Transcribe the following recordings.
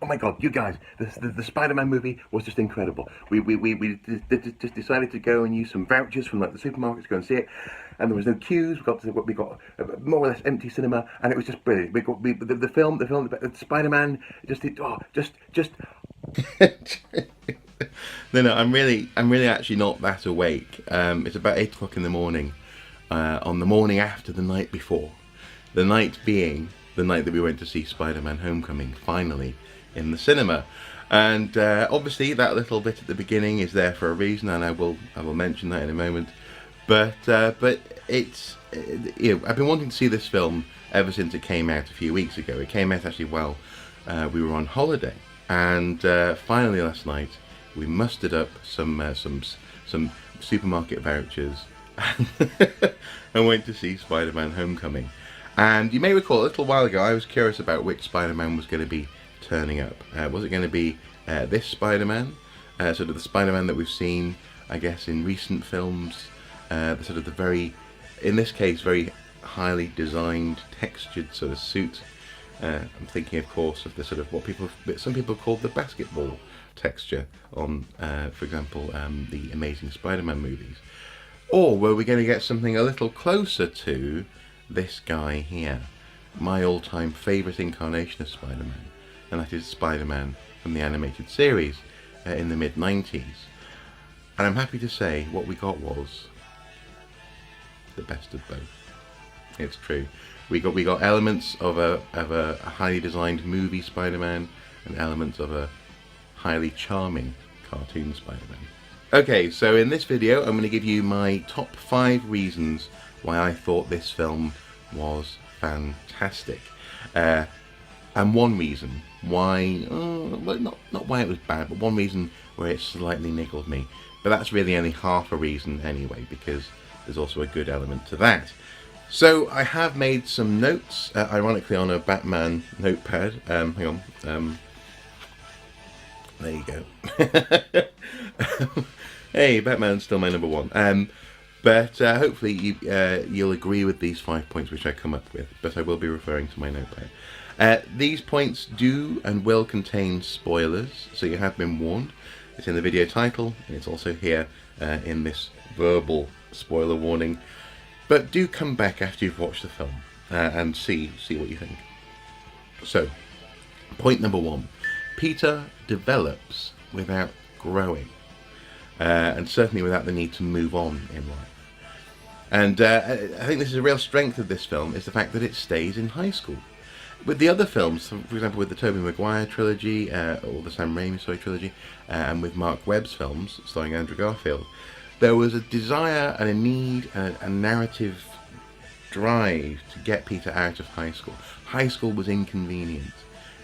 Oh my God, you guys, the Spider-Man movie was just incredible. Just decided to go and use some vouchers from like the supermarket to go and see it, and there was no queues. We got a more or less empty cinema, and it was just brilliant. The film, Spider-Man, just. No, I'm really actually not that awake. It's about 8 o'clock in the morning, on the morning after the night before. The night being the night that we went to see Spider-Man Homecoming, finally, in the cinema. And obviously that little bit at the beginning is there for a reason, and I will mention that in a moment. But it's, I've been wanting to see this film ever since it came out a few weeks ago. It came out actually while we were on holiday, and finally last night we mustered up some supermarket vouchers and went to see Spider-Man Homecoming. And you may recall a little while ago I was curious about which Spider-Man was going to be turning up. Was it going to be this Spider-Man, sort of the Spider-Man that we've seen, I guess, in recent films, in this case, very highly designed, textured sort of suit. I'm thinking, of course, of the sort of some people call the basketball texture on, for example, the Amazing Spider-Man movies. Or were we going to get something a little closer to this guy here, my all-time favourite incarnation of Spider-Man, and that is Spider-Man from the animated series in the mid-90s. And I'm happy to say what we got was the best of both. It's true. We got elements of a highly designed movie Spider-Man and elements of a highly charming cartoon Spider-Man. Okay, so in this video I'm going to give you my top 5 reasons why I thought this film was fantastic. And one reason why, well, not why it was bad, but one reason where it slightly niggled me. But that's really only half a reason anyway, because there's also a good element to that. So I have made some notes, ironically on a Batman notepad. Hang on. There you go. Hey, Batman's still my number one. But hopefully you'll agree with these 5 points which I come up with, but I will be referring to my notepad. These points do and will contain spoilers, so you have been warned. It's in the video title, and it's also here in this verbal spoiler warning. But do come back after you've watched the film and see what you think. So, point number 1. Peter develops without growing, and certainly without the need to move on in life. And I think this is a real strength of this film, is the fact that it stays in high school. With the other films, for example with the Tobey Maguire trilogy, or the Sam Raimi trilogy, and with Mark Webb's films starring Andrew Garfield, there was a desire and a need and a narrative drive to get Peter out of high school. High school was inconvenient.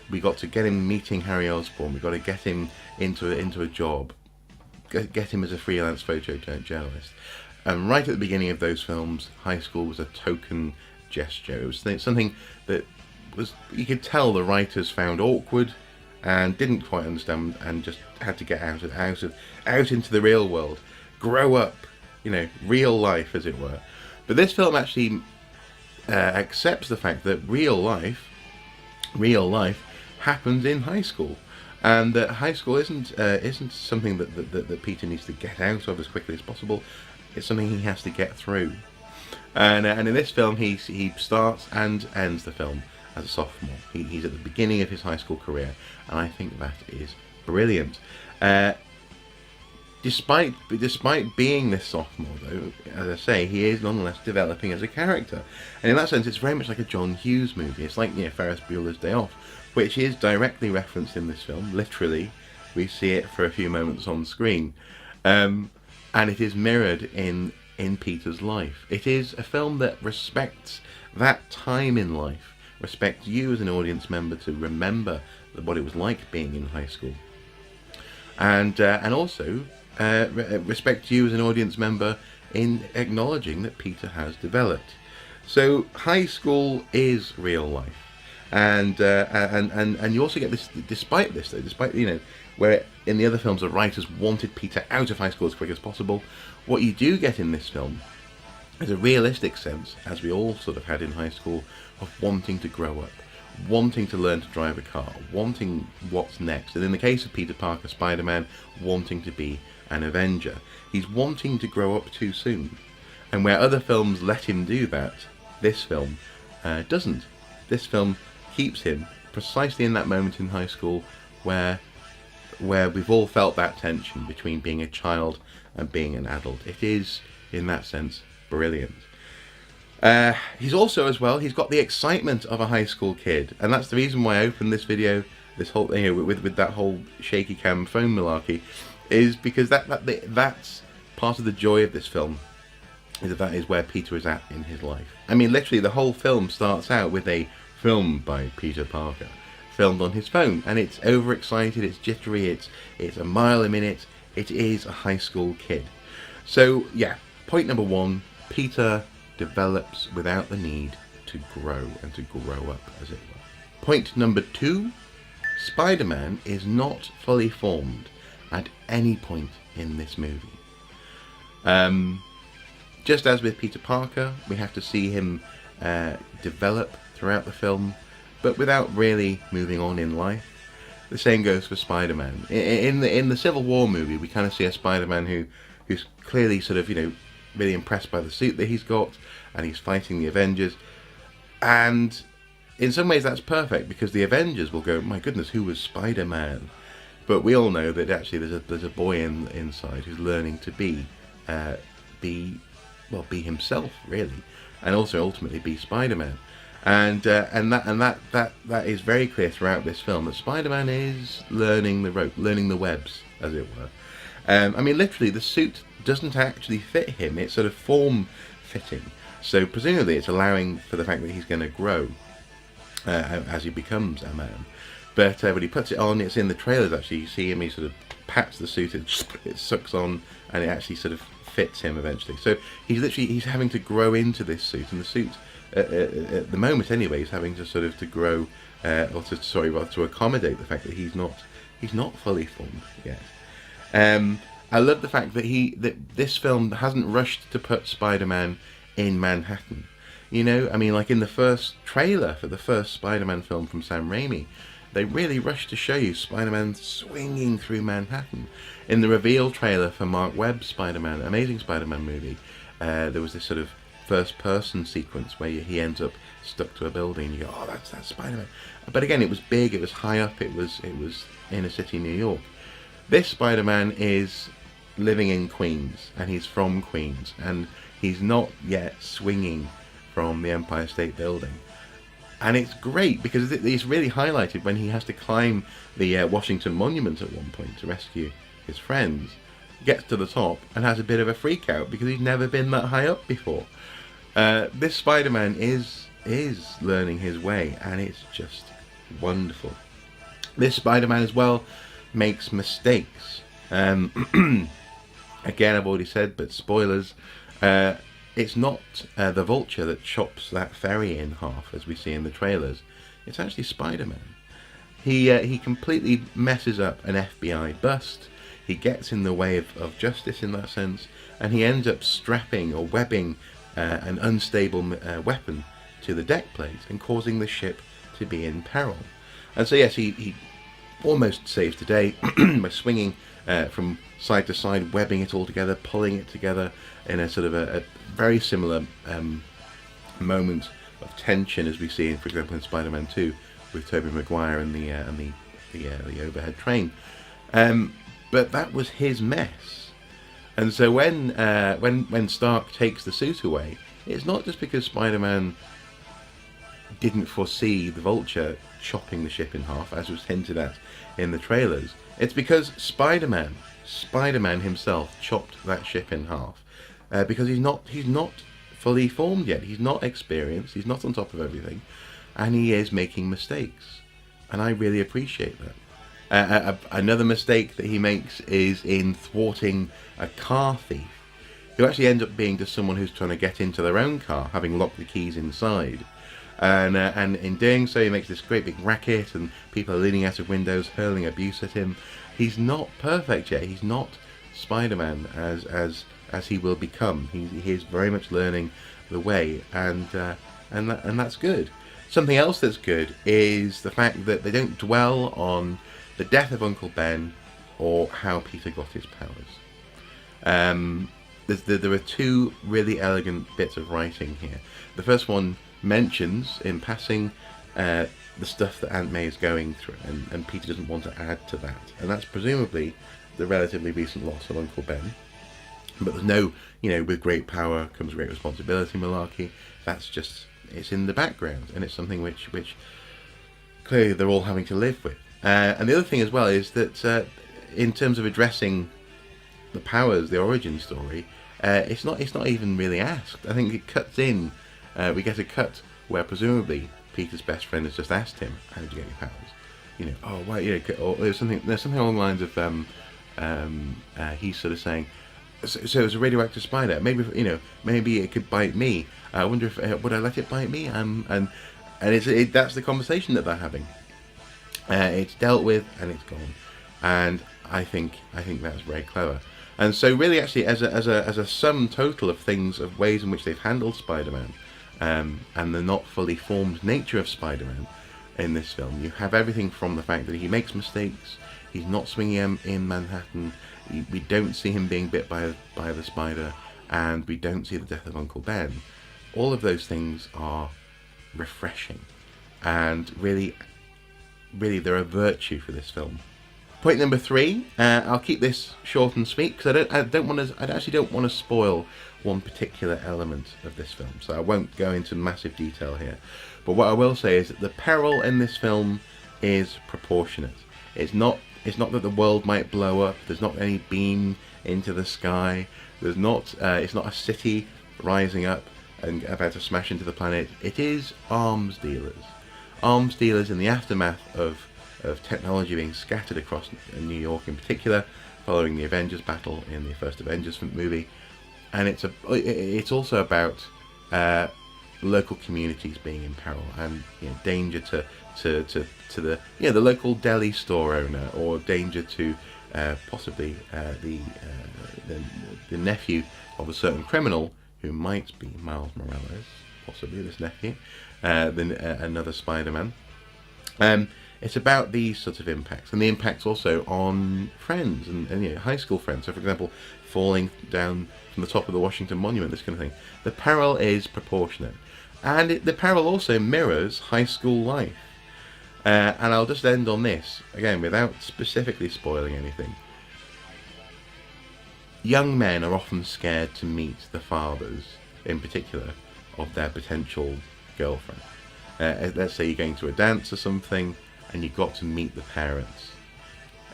We got to get him meeting Harry Osborn, we got to get him into a job, get him as a freelance photojournalist. And right at the beginning of those films, high school was a token gesture. It was something that you could tell the writers found awkward and didn't quite understand, and just had to get out into the real world, grow up, real life, as it were. But this film actually accepts the fact that real life happens in high school, and that high school isn't something that Peter needs to get out of as quickly as possible. It's something he has to get through. And in this film, he starts and ends the film as a sophomore. He's at the beginning of his high school career, and I think that is brilliant. Despite being this sophomore, though, as I say, he is nonetheless developing as a character. And in that sense, it's very much like a John Hughes movie. It's like Ferris Bueller's Day Off, which is directly referenced in this film. Literally, we see it for a few moments on screen. And it is mirrored in Peter's life. It is a film that respects that time in life, respects you as an audience member to remember what it was like being in high school, and also respect you as an audience member in acknowledging that Peter has developed. So high school is real life, and you also get this, despite where in the other films the writers wanted Peter out of high school as quick as possible, what you do get in this film is a realistic sense, as we all sort of had in high school, of wanting to grow up, wanting to learn to drive a car, wanting what's next. And in the case of Peter Parker, Spider-Man, wanting to be an Avenger. He's wanting to grow up too soon. And where other films let him do that, this film doesn't. This film keeps him precisely in that moment in high school where we've all felt that tension between being a child and being an adult. It is, in that sense, brilliant. He's also, as well, he's got the excitement of a high school kid, and that's the reason why I opened this video, this whole thing, with that whole shaky cam phone malarkey, is because that's part of the joy of this film, is that is where Peter is at in his life. I mean, literally, the whole film starts out with a film by Peter Parker, filmed on his phone, and it's overexcited, it's jittery, it's a mile a minute. It is a high school kid. So yeah, point number one, Peter develops without the need to grow and to grow up, as it were. Point number two, Spider-Man is not fully formed at any point in this movie. Just as with Peter Parker, we have to see him develop throughout the film, but without really moving on in life. The same goes for Spider-Man. In the Civil War movie, we kind of see a Spider-Man who's clearly sort of, really impressed by the suit that he's got, and he's fighting the Avengers. And in some ways that's perfect, because the Avengers will go, my goodness, who was Spider-Man? But we all know that actually there's a boy inside who's learning to be himself, really, and also ultimately be Spider-Man. And that is very clear throughout this film, that Spider-Man is learning the rope, learning the webs, as it were. I mean, literally, the suit doesn't actually fit him; it's sort of form-fitting. So presumably, it's allowing for the fact that he's going to grow as he becomes a man. But when he puts it on, it's in the trailers. Actually, you see him; he sort of pats the suit, it sucks on, and it actually sort of fits him eventually. So he's having to grow into this suit, and the suit, at the moment anyway, is having to sort of to grow, to accommodate the fact that he's not fully formed yet. I love the fact that this film hasn't rushed to put Spider-Man in Manhattan. I mean, like in the first trailer for the first Spider-Man film from Sam Raimi, they really rushed to show you Spider-Man swinging through Manhattan. In the reveal trailer for Mark Webb's Spider-Man, Amazing Spider-Man movie, there was this sort of first-person sequence where he ends up stuck to a building, and you go, oh, that's Spider-Man. But again, it was big, it was high up, it was inner city New York. This Spider-Man is living in Queens, and he's from Queens, and he's not yet swinging from the Empire State Building. And it's great because it's really highlighted when he has to climb the Washington Monument at one point to rescue his friends. Gets to the top and has a bit of a freak out because he's never been that high up before. This Spider-Man is learning his way, and it's just wonderful. This Spider-Man as well makes mistakes. Again, I've already said, but spoilers. It's not the Vulture that chops that ferry in half, as we see in the trailers. It's actually Spider-Man. He completely messes up an FBI bust. He gets in the way of justice in that sense, and he ends up strapping or webbing an unstable weapon to the deck plate and causing the ship to be in peril. And so yes, he almost saves the day by swinging from side to side, webbing it all together, pulling it together in a sort of a very similar moment of tension as we see, for example, in Spider-Man 2 with Tobey Maguire and the overhead train. But that was his mess. And so when Stark takes the suit away, it's not just because Spider-Man didn't foresee the Vulture chopping the ship in half, as was hinted at in the trailers. It's because Spider-Man himself chopped that ship in half, because he's not fully formed yet. He's not experienced. He's not on top of everything, and he is making mistakes, and I really appreciate that. Another mistake that he makes is in thwarting a car thief, who actually ends up being just someone who's trying to get into their own car, having locked the keys inside. And in doing so, he makes this great big racket, and people are leaning out of windows, hurling abuse at him. He's not perfect yet. He's not Spider-Man as he will become. He is very much learning the way, and that's good. Something else that's good is the fact that they don't dwell on the death of Uncle Ben or how Peter got his powers. There are two really elegant bits of writing here. The first one mentions, in passing, the stuff that Aunt May is going through, and Peter doesn't want to add to that. And that's presumably the relatively recent loss of Uncle Ben. But there's no, with great power comes great responsibility malarkey. That's just, it's in the background, and it's something which clearly they're all having to live with. And the other thing as well is that in terms of addressing the powers, the origin story, it's not even really asked. I think it cuts in. We get a cut where presumably Peter's best friend has just asked him, "How did you get your powers?" Oh, why? Or there's something along the lines of he's sort of saying, so it's a radioactive spider. Maybe it could bite me. I wonder if would I let it bite me? And that's the conversation that they're having. It's dealt with and it's gone, and I think that's very clever. And so really, actually, as a sum total of things, of ways in which they've handled Spider-Man, and the not fully formed nature of Spider-Man in this film, you have everything from the fact that he makes mistakes, he's not swinging in Manhattan, we don't see him being bit by the spider, and we don't see the death of Uncle Ben. All of those things are refreshing, and really they're a virtue for this film. Point number 3, I'll keep this short and sweet because I actually don't want to spoil one particular element of this film, so I won't go into massive detail here. But what I will say is that the peril in this film is proportionate. It's not that the world might blow up. There's not any beam into the sky. There's not. It's not a city rising up and about to smash into the planet. It is arms dealers. Arms dealers in the aftermath of technology being scattered across New York in particular, following the Avengers battle in the first Avengers movie. And it's also about local communities being in peril and danger to the the local deli store owner, or danger to possibly the nephew of a certain criminal who might be Miles Morales, possibly this nephew, then another Spider-Man. It's about these sorts of impacts, and the impacts also on friends and high school friends. So, for example, falling down from the top of the Washington Monument, this kind of thing. The peril is proportionate, and the peril also mirrors high school life. And I'll just end on this again, without specifically spoiling anything. Young men are often scared to meet the fathers, in particular, of their potential girlfriend. Let's say you're going to a dance or something, and you've got to meet the parents.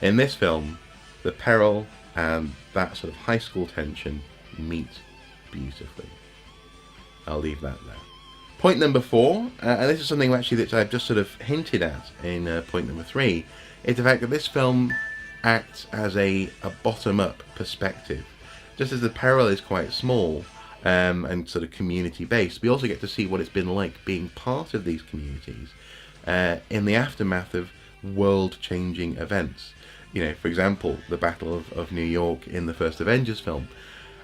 In this film, the peril and that sort of high school tension meet beautifully. I'll leave that there. Point number 4, and this is something actually that I've just sort of hinted at in point number 3, is the fact that this film acts as a bottom-up perspective. Just as the peril is quite small and sort of community-based, we also get to see what it's been like being part of these communities in the aftermath of world-changing events. For example, the Battle of New York in the first Avengers film.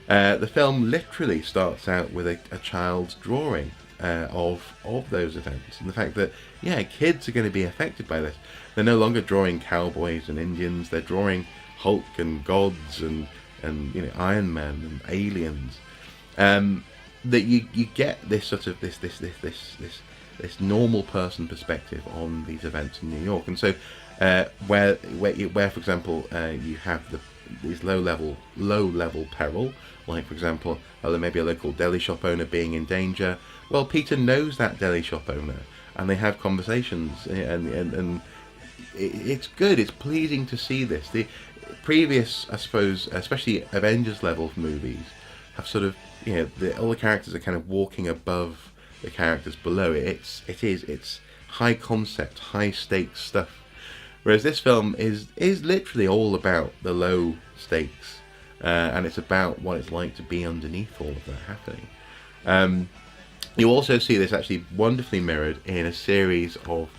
The film literally starts out with a child's drawing of those events, and the fact that kids are going to be affected by this. They're no longer drawing cowboys and Indians. They're drawing Hulk and gods and Iron Man and aliens. That you get this sort of this normal person perspective on these events in New York, and so where for example you have these low level peril, like for example maybe a local deli shop owner being in danger. Well, Peter knows that deli shop owner, and they have conversations, and it's good. It's pleasing to see this. The previous, I suppose, especially Avengers level movies, have sort of all the characters are kind of walking above the characters below. It's high concept, high stakes stuff. Whereas this film is literally all about the low stakes, and it's about what it's like to be underneath all of that happening. You also see this actually wonderfully mirrored in a series of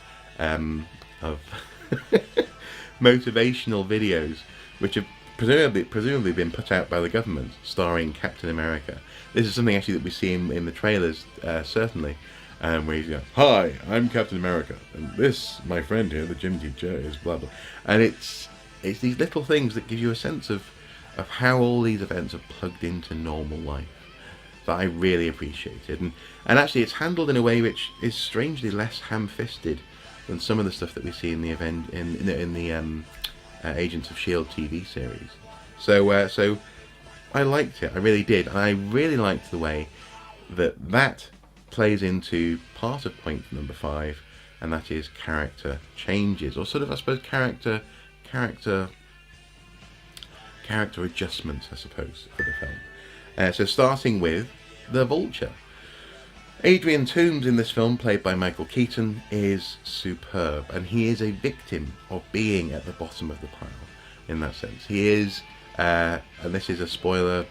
motivational videos, which have presumably been put out by the government, starring Captain America. This is something actually that we see in the trailers, certainly. where he's going, "Hi, I'm Captain America, and this, my friend here, the gym teacher, is blah blah," and it's these little things that give you a sense of how all these events are plugged into normal life that I really appreciated, and actually it's handled in a way which is strangely less ham-fisted than some of the stuff that we see in the event in the Agents of Shield TV series. So I liked it, I really did, and I really liked the way that plays into part of point number 5, and that is character changes, or sort of, I suppose, character adjustments, I suppose, for the film. So starting with the Vulture. Adrian Toombs in this film, played by Michael Keaton, is superb, and he is a victim of being at the bottom of the pile, in that sense. He is, and this is a spoiler,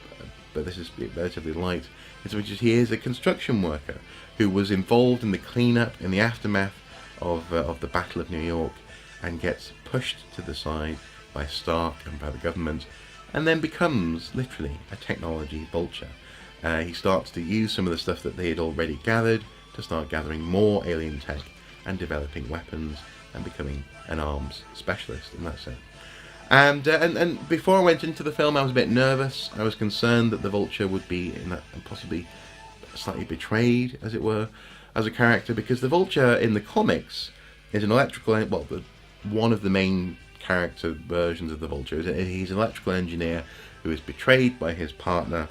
but this is relatively light, which is he is a construction worker who was involved in the cleanup, in the aftermath of the Battle of New York, and gets pushed to the side by Stark and by the government, and then becomes literally a technology vulture. He starts to use some of the stuff that they had already gathered to start gathering more alien tech and developing weapons and becoming an arms specialist in that sense. And before I went into the film, I was a bit nervous. I was concerned that the Vulture would be in that, possibly slightly betrayed, as it were, as a character, because the Vulture in the comics is an electrical, well, one of the main character versions of the Vulture. He's an electrical engineer who is betrayed by his partner,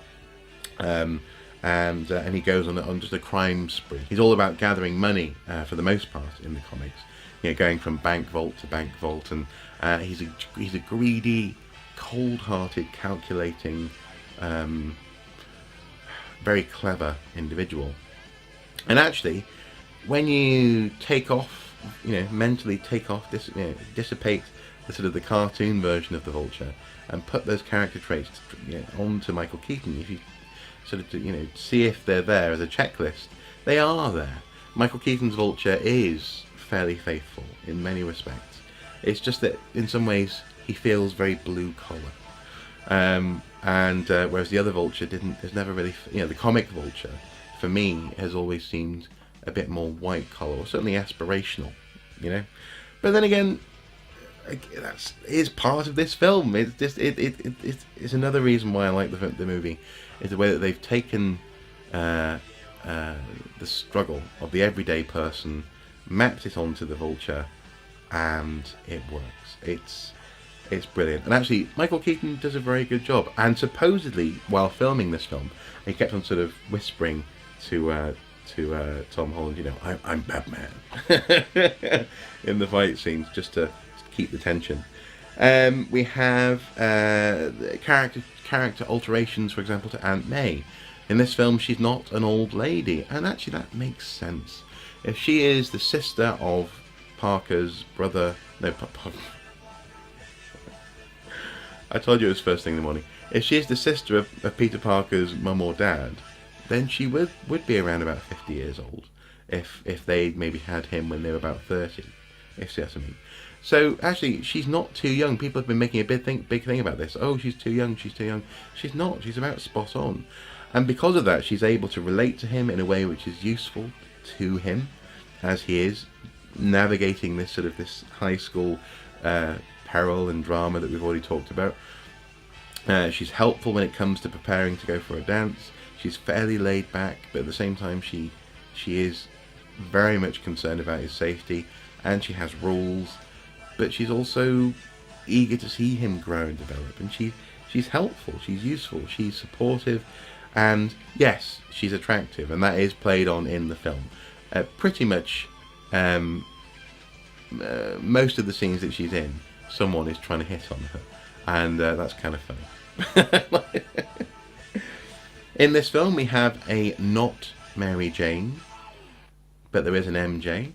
and he goes on just a crime spree. He's all about gathering money for the most part in the comics, going from bank vault to bank vault, and he's a greedy, cold-hearted, calculating, very clever individual. And actually, when you take off, mentally take off, dissipate the sort of the cartoon version of the Vulture and put those character traits onto Michael Keaton, if you sort of see if they're there as a checklist, they are there. Michael Keaton's Vulture is fairly faithful in many respects. It's just that in some ways he feels very blue collar, whereas the other Vulture has never really, the comic Vulture for me has always seemed a bit more white collar, or certainly aspirational, But then again, that is part of this film. It's just it's another reason why I like the movie, is the way that they've taken the struggle of the everyday person, mapped it onto the Vulture, and it works. It's brilliant. And actually, Michael Keaton does a very good job. And supposedly, while filming this film, he kept on sort of whispering to Tom Holland, I'm Batman, in the fight scenes, just to keep the tension. We have character alterations, for example, to Aunt May. In this film, she's not an old lady, and actually that makes sense. If she is the sister of Parker's brother, I told you it was first thing in the morning. If she is the sister of Peter Parker's mum or dad, then she would be around about 50 years old. If they maybe had him when they were about 30, if you see what I mean. So actually, she's not too young. People have been making a big thing about this. Oh, she's too young. She's too young. She's not. She's about spot on. And because of that, she's able to relate to him in a way which is useful to him, as he is navigating this high school peril and drama that we've already talked about. She's helpful when it comes to preparing to go for a dance. She's fairly laid back, but at the same time, she is very much concerned about his safety, and she has rules. But she's also eager to see him grow and develop, and she's helpful, she's useful, she's supportive, and yes, she's attractive, and that is played on in the film. Pretty much most of the scenes that she's in, someone is trying to hit on her, and that's kind of funny. In this film, we have a not Mary Jane, but there is an MJ.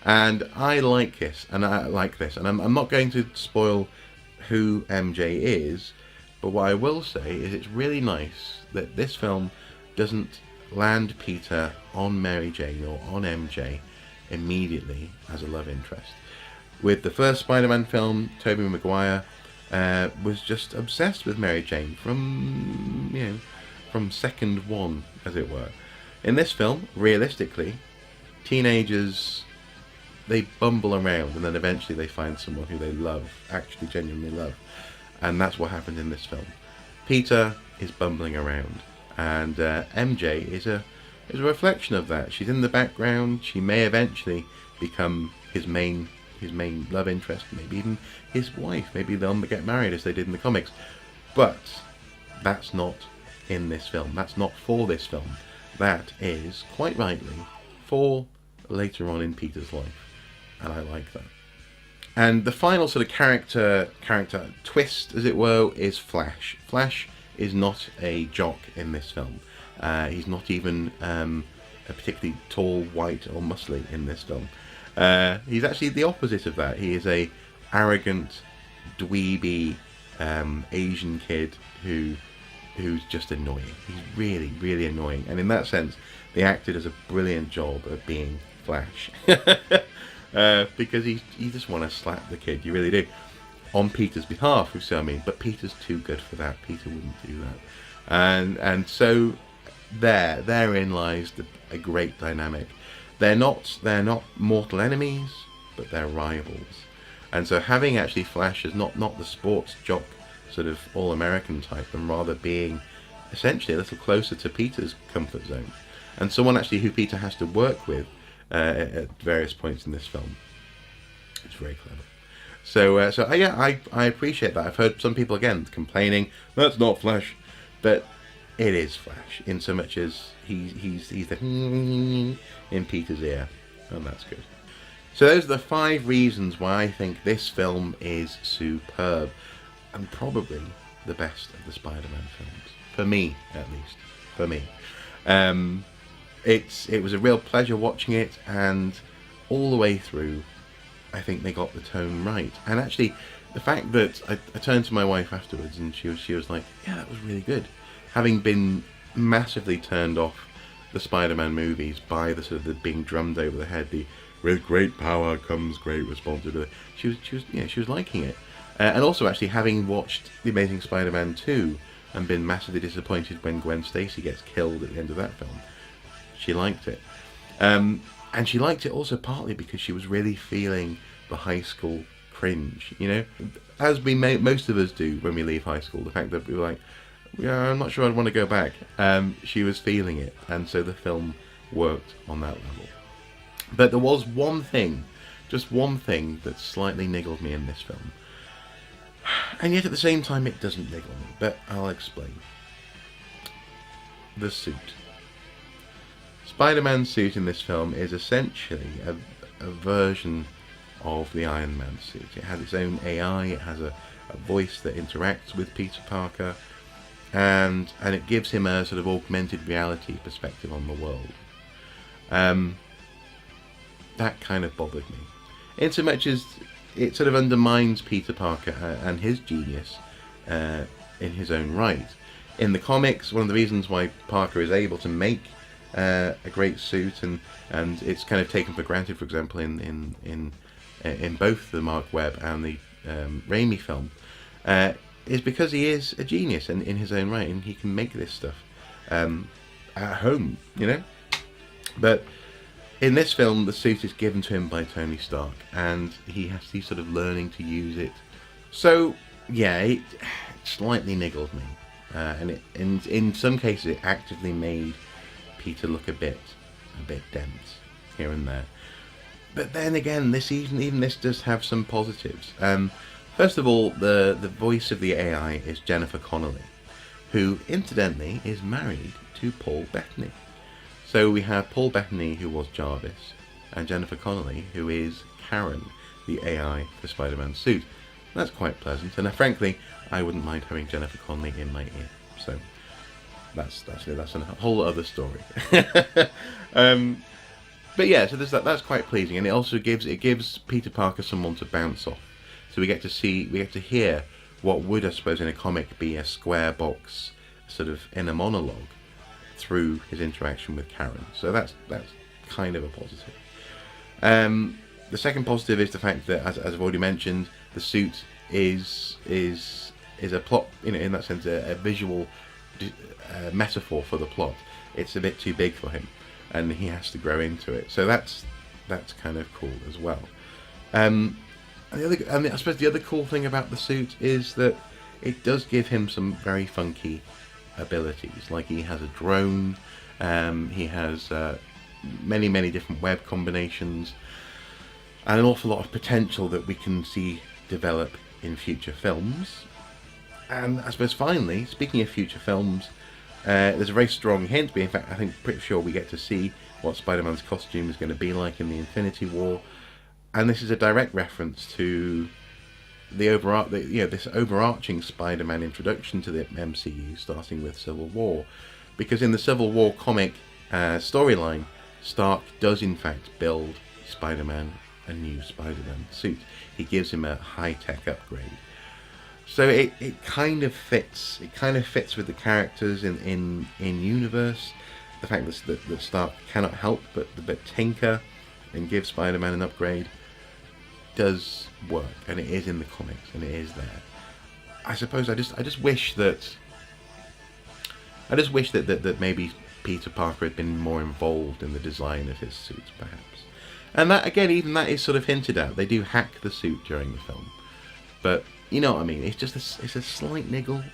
And I like this, and I'm not going to spoil who MJ is, but what I will say is it's really nice that this film doesn't land Peter on Mary Jane or on MJ immediately as a love interest. With the first Spider-Man film, Tobey Maguire was just obsessed with Mary Jane from second one, as it were. In this film, realistically, teenagers, they bumble around and then eventually they find someone who they love, actually genuinely love. And that's what happened in this film. Peter is bumbling around, and MJ is a reflection of that. She's in the background. She may eventually become his main love interest, maybe even his wife. Maybe they'll get married as they did in the comics. But that's not in this film. That's not for this film. That is, quite rightly, for later on in Peter's life. And I like that. And the final sort of character twist, as it were, is Flash. Flash is not a jock in this film. He's not even a particularly tall, white, or muscly in this film. He's actually the opposite of that. He is a arrogant, dweeby Asian kid who's just annoying. He's really, really annoying. And in that sense, the actor does a brilliant job of being Flash. Because you just want to slap the kid, you really do. On Peter's behalf, you see what I mean? But Peter's too good for that. Peter wouldn't do that. And so therein lies a great dynamic. They're not mortal enemies, but they're rivals. And so having actually Flash as not the sports jock sort of all-American type, and rather being essentially a little closer to Peter's comfort zone, and someone actually who Peter has to work with at various points in this film. It's very clever. So yeah, I appreciate that. I've heard some people again complaining that's not Flash, but it is Flash in so much as he's the in Peter's ear, and that's good. So those are the 5 reasons why I think this film is superb, and probably the best of the Spider-Man films, for me at least. For me, it was a real pleasure watching it, and all the way through, I think they got the tone right. And actually, the fact that I turned to my wife afterwards, and she was like, "Yeah, that was really good," having been massively turned off the Spider-Man movies by the sort of the being drummed over the head, the "with great power comes great responsibility." She was liking it, and also actually having watched The Amazing Spider-Man 2 and been massively disappointed when Gwen Stacy gets killed at the end of that film. She liked it. And she liked it also partly because she was really feeling the high school cringe, as most of us do when we leave high school. The fact that we were like, yeah, I'm not sure I'd want to go back. She was feeling it, and so the film worked on that level. But there was one thing, just one thing, that slightly niggled me in this film. And yet at the same time it doesn't niggle me, but I'll explain. The suit. Spider-Man's suit in this film is essentially a version of the Iron Man suit. It has its own AI, it has a voice that interacts with Peter Parker, and it gives him a sort of augmented reality perspective on the world. That kind of bothered me, in so much as it sort of undermines Peter Parker and his genius in his own right. In the comics, one of the reasons why Parker is able to make a great suit, and it's kind of taken for granted, for example, in both the Mark Webb and the Raimi film, is because he is a genius in his own right, and he can make this stuff at home, But in this film, the suit is given to him by Tony Stark, and he's sort of learning to use it. So yeah, it slightly niggled me, and in some cases it actively made Peter look a bit dense here and there. But then again, even this does have some positives. First of all, the voice of the AI is Jennifer Connelly, who incidentally is married to Paul Bettany. So we have Paul Bettany, who was Jarvis, and Jennifer Connelly, who is Karen, the AI for Spider-Man's suit. That's quite pleasant, and frankly, I wouldn't mind having Jennifer Connelly in my ear. So that's a whole other story. But yeah, so that's quite pleasing, and it also gives Peter Parker someone to bounce off. So we get to hear what would, I suppose, in a comic be a square box sort of inner monologue through his interaction with Karen. So that's kind of a positive. The second positive is the fact that, as I've already mentioned, the suit is a plot, in that sense, a visual metaphor for the plot. it's a bit too big for him, and he has to grow into it. So that's kind of cool as well. And I suppose the other cool thing about the suit is that it does give him some very funky abilities. Like he has a drone, he has many different web combinations, and an awful lot of potential that we can see develop in future films. And I suppose finally, speaking of future films, there's a very strong hint, but in fact I think pretty sure we get to see what Spider-Man's costume is going to be like in the Infinity War, and this is a direct reference to this overarching Spider-Man introduction to the MCU, starting with Civil War, because in the Civil War comic storyline, Stark does in fact build Spider-Man a new Spider-Man suit. He gives him a high-tech upgrade. So it kind of fits. It kind of fits with the characters in universe. The fact that Stark cannot help but tinker and give Spider-Man an upgrade does work, and it is in the comics, and it is there. I suppose I just wish that maybe Peter Parker had been more involved in the design of his suit, perhaps. And that, again, even that is sort of hinted at. They do hack the suit during the film, but you know what I mean. It's just it's a slight niggle,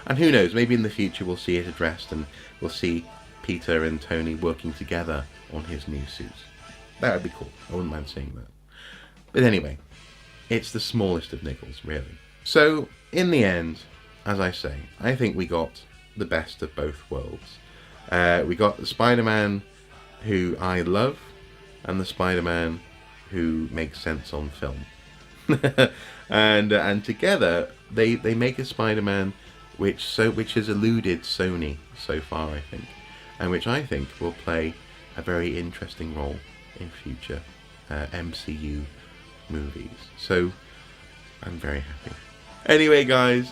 and who knows? Maybe in the future we'll see it addressed, and we'll see Peter and Tony working together on his new suit. That would be cool. I wouldn't mind seeing that. But anyway, it's the smallest of niggles, really. So in the end, as I say, I think we got the best of both worlds. We got the Spider-Man who I love, and the Spider-Man who makes sense on film. and together they make a Spider-Man which has eluded Sony so far, I think, and which I think will play a very interesting role in future MCU movies. So I'm very happy. Anyway, guys,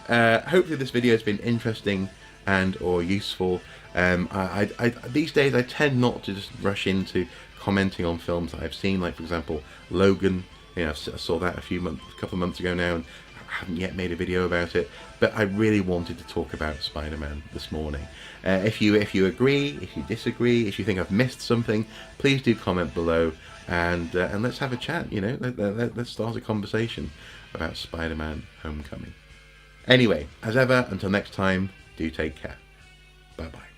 hopefully this video has been interesting and or useful. These days I tend not to just rush into commenting on films that I've seen, like for example Logan. You know, I saw that a couple of months ago now, and I haven't yet made a video about it. But I really wanted to talk about Spider-Man this morning. If you agree, if you disagree, if you think I've missed something, please do comment below, and let's have a chat. You know, let's start a conversation about Spider-Man: Homecoming. Anyway, as ever, until next time, do take care. Bye bye.